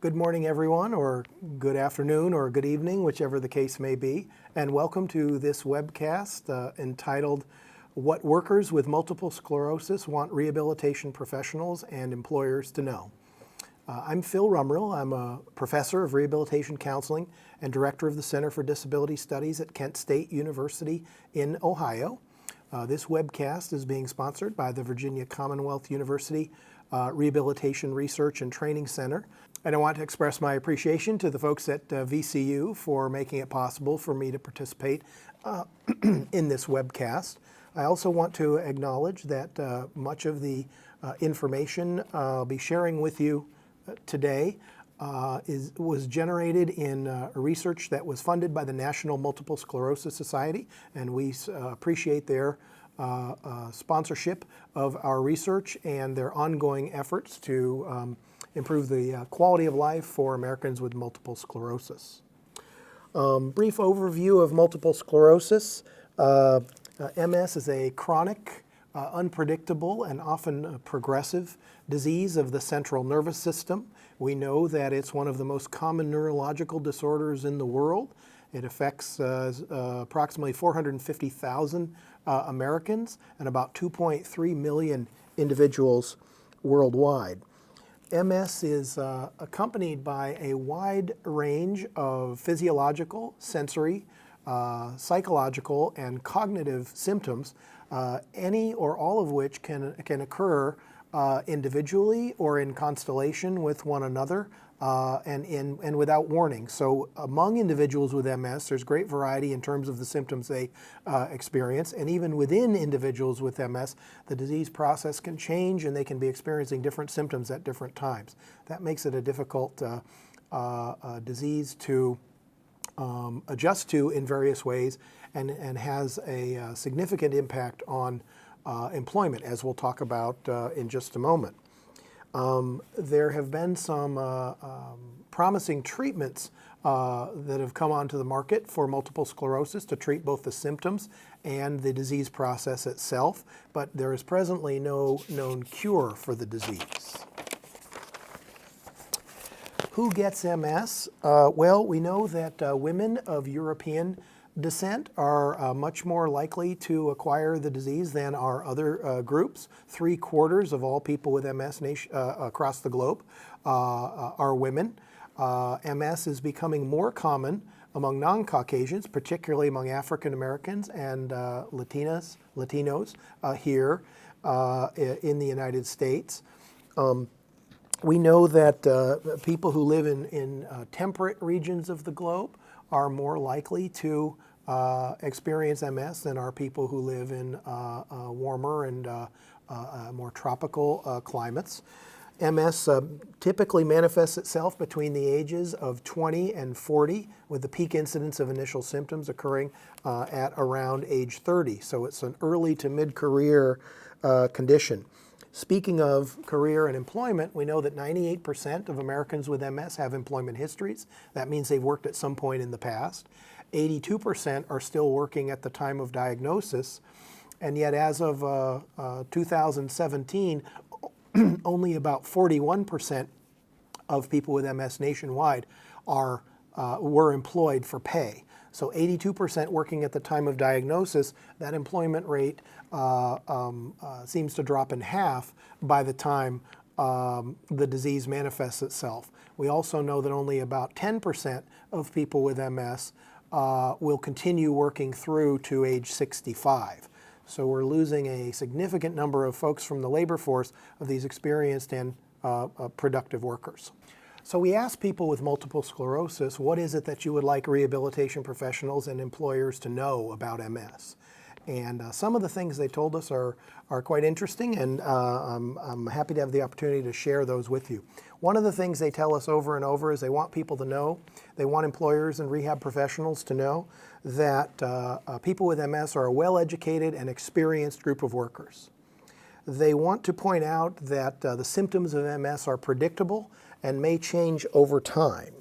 Good morning, everyone, or good afternoon, or good evening, whichever the case may be, and welcome to this webcast entitled What Workers with Multiple Sclerosis Want Rehabilitation Professionals and Employers to Know. I'm Phil Rumrill. I'm a professor of rehabilitation counseling and director of the Center for Disability Studies at Kent State University in Ohio. This webcast is being sponsored by the Virginia Commonwealth University Rehabilitation Research and Training Center. And I want to express my appreciation to the folks at VCU for making it possible for me to participate in this webcast. I also want to acknowledge that much of the information I'll be sharing with you today was generated in research that was funded by the National Multiple Sclerosis Society, and we appreciate their sponsorship of our research and their ongoing efforts to improve the quality of life for Americans with multiple sclerosis. Brief overview of multiple sclerosis. MS is a chronic, unpredictable, and often progressive disease of the central nervous system. We know that it's one of the most common neurological disorders in the world. It affects approximately 450,000 Americans and about 2.3 million individuals worldwide. MS is accompanied by a wide range of physiological, sensory, psychological, and cognitive symptoms, any or all of which can occur individually or in constellation with one another and without warning. So among individuals with MS, there's great variety in terms of the symptoms they experience, and even within individuals with MS, the disease process can change and they can be experiencing different symptoms at different times. That makes it a difficult disease to adjust to in various ways and has a significant impact on employment, as we'll talk about in just a moment. There have been some promising treatments that have come onto the market for multiple sclerosis to treat both the symptoms and the disease process itself, but there is presently no known cure for the disease. Who gets MS? Well, we know that women of European descent are much more likely to acquire the disease than are other groups. 3/4 of all people with MS across the globe are women. MS is becoming more common among non-Caucasians, particularly among African Americans and Latinos here in the United States. We know that people who live in temperate regions of the globe are more likely to experience MS than are people who live in warmer and more tropical climates. MS typically manifests itself between the ages of 20 and 40, with the peak incidence of initial symptoms occurring at around age 30. So it's an early to mid-career condition. Speaking of career and employment, we know that 98% of Americans with MS have employment histories. That means they've worked at some point in the past. 82% are still working at the time of diagnosis, and yet as of 2017, only about 41% of people with MS nationwide were employed for pay. So 82% working at the time of diagnosis, that employment rate seems to drop in half by the time the disease manifests itself. We also know that only about 10% of people with MS will continue working through to age 65. So we're losing a significant number of folks from the labor force of these experienced and productive workers. So we asked people with multiple sclerosis, what is it that you would like rehabilitation professionals and employers to know about MS? And some of the things they told us are quite interesting, and I'm happy to have the opportunity to share those with you. One of the things they tell us over and over is they want people to know, they want employers and rehab professionals to know that people with MS are a well-educated and experienced group of workers. They want to point out that the symptoms of MS are predictable and may change over time.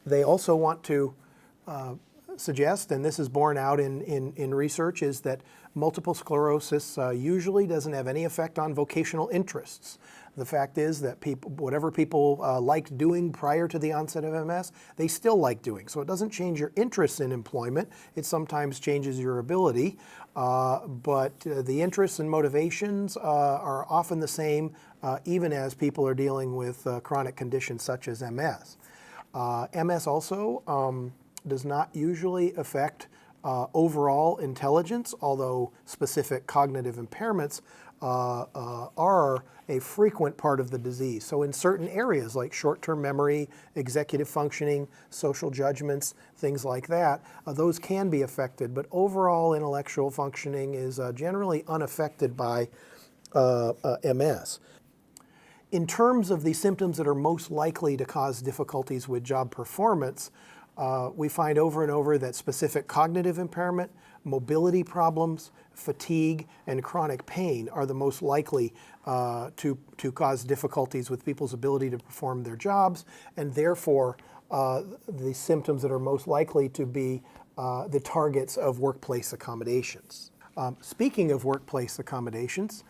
They also want to suggest, and this is borne out in research, is that multiple sclerosis usually doesn't have any effect on vocational interests. The fact is that people, whatever people liked doing prior to the onset of MS, they still like doing. So it doesn't change your interest in employment. It sometimes changes your ability, but the interests and motivations are often the same, even as people are dealing with chronic conditions such as MS. MS also does not usually affect overall intelligence, although specific cognitive impairments are a frequent part of the disease. So in certain areas like short-term memory, executive functioning, social judgments, things like that, those can be affected, but overall intellectual functioning is generally unaffected by MS. In terms of the symptoms that are most likely to cause difficulties with job performance, we find over and over that specific cognitive impairment, mobility problems, fatigue, and chronic pain are the most likely to cause difficulties with people's ability to perform their jobs, and therefore the symptoms that are most likely to be the targets of workplace accommodations. Speaking of workplace accommodations,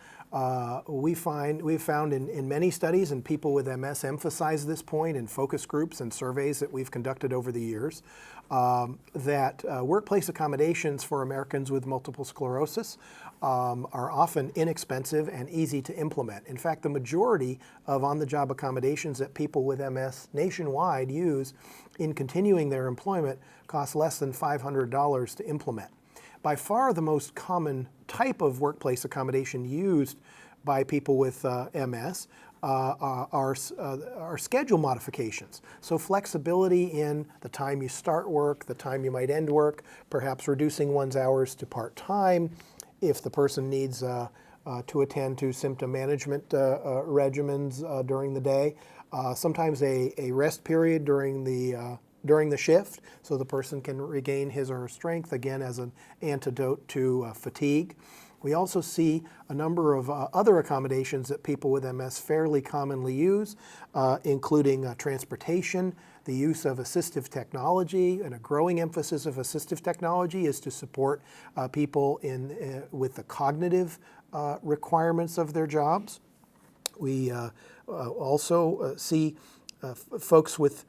we've found in many studies, and people with MS emphasize this point in focus groups and surveys that we've conducted over the years, that workplace accommodations for Americans with multiple sclerosis are often inexpensive and easy to implement. In fact, the majority of on-the-job accommodations that people with MS nationwide use in continuing their employment cost less than $500 to implement. By far the most common type of workplace accommodation used by people with MS are schedule modifications. So flexibility in the time you start work, the time you might end work, perhaps reducing one's hours to part-time if the person needs to attend to symptom management regimens during the day. Sometimes a rest period during the shift, so the person can regain his or her strength, again as an antidote to fatigue. We also see a number of other accommodations that people with MS fairly commonly use, including transportation, the use of assistive technology, and a growing emphasis of assistive technology is to support people with the cognitive requirements of their jobs. We also see folks with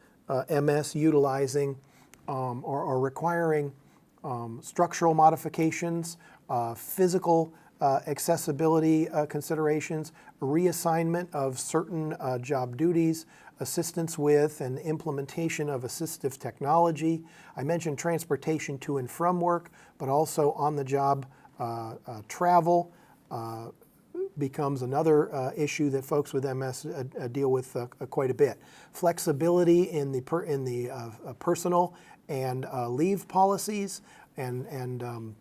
MS utilizing or requiring structural modifications, physical accessibility considerations, reassignment of certain job duties, assistance with and implementation of assistive technology. I mentioned transportation to and from work, but also on-the-job travel becomes another issue that folks with MS deal with quite a bit. Flexibility in the personal and leave policies and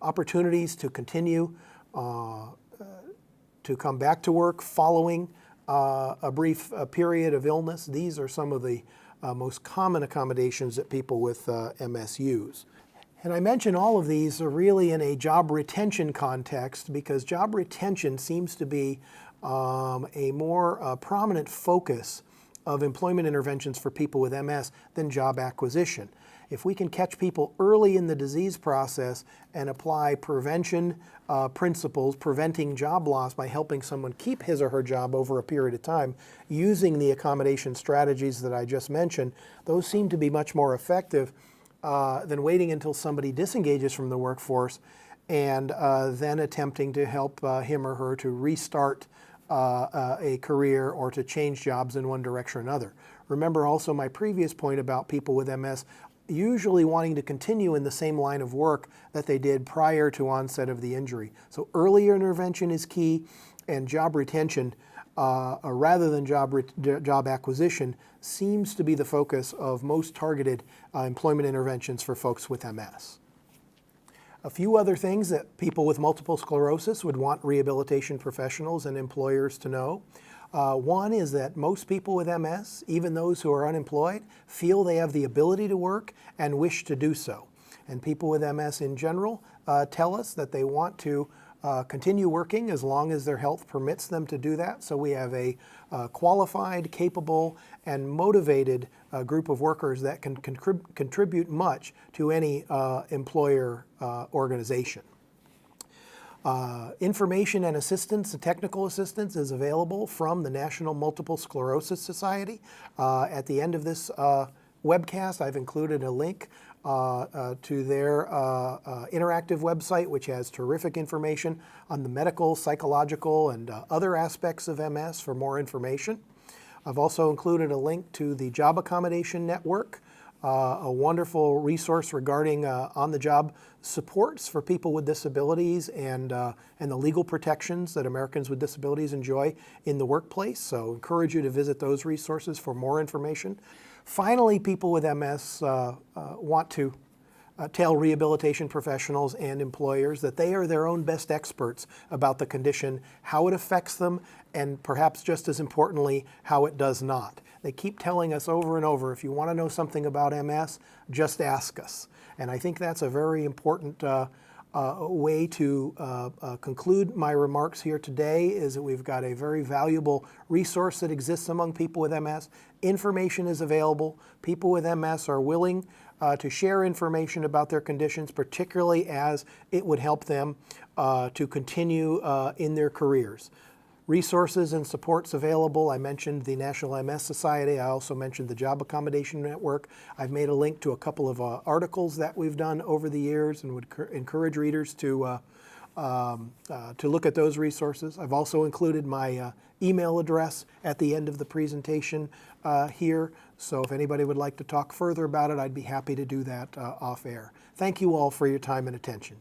opportunities to continue to come back to work following a brief period of illness. These are some of the most common accommodations that people with MS use. And I mention all of these are really in a job retention context because job retention seems to be a more prominent focus of employment interventions for people with MS than job acquisition. If we can catch people early in the disease process and apply prevention principles, preventing job loss by helping someone keep his or her job over a period of time using the accommodation strategies that I just mentioned, those seem to be much more effective than waiting until somebody disengages from the workforce and then attempting to help him or her to restart a career or to change jobs in one direction or another. Remember also my previous point about people with MS usually wanting to continue in the same line of work that they did prior to onset of the injury. So earlier intervention is key, and job retention rather than job acquisition seems to be the focus of most targeted employment interventions for folks with MS. A few other things that people with multiple sclerosis would want rehabilitation professionals and employers to know. One is that most people with MS, even those who are unemployed, feel they have the ability to work and wish to do so. And people with MS in general tell us that they want to continue working as long as their health permits them to do that. So we have a qualified, capable, and motivated group of workers that can contribute much to any employer organization. Information and assistance, and technical assistance is available from the National Multiple Sclerosis Society. At the end of this webcast, I've included a link to their interactive website, which has terrific information on the medical, psychological, and other aspects of MS for more information. I've also included a link to the Job Accommodation Network, a wonderful resource regarding on-the-job supports for people with disabilities and the legal protections that Americans with disabilities enjoy in the workplace. So encourage you to visit those resources for more information. Finally, people with MS want to tell rehabilitation professionals and employers that they are their own best experts about the condition, how it affects them, and perhaps just as importantly, how it does not. They keep telling us over and over, if you want to know something about MS, just ask us. And I think that's a very important way to conclude my remarks here today, is that we've got a very valuable resource that exists among people with MS. Information is available. People with MS are willing to share information about their conditions, particularly as it would help them to continue in their careers. Resources and supports available. I mentioned the National MS Society. I also mentioned the Job Accommodation Network. I've made a link to a couple of articles that we've done over the years and would encourage readers to look at those resources. I've also included my email address at the end of the presentation here. So if anybody would like to talk further about it, I'd be happy to do that off air. Thank you all for your time and attention.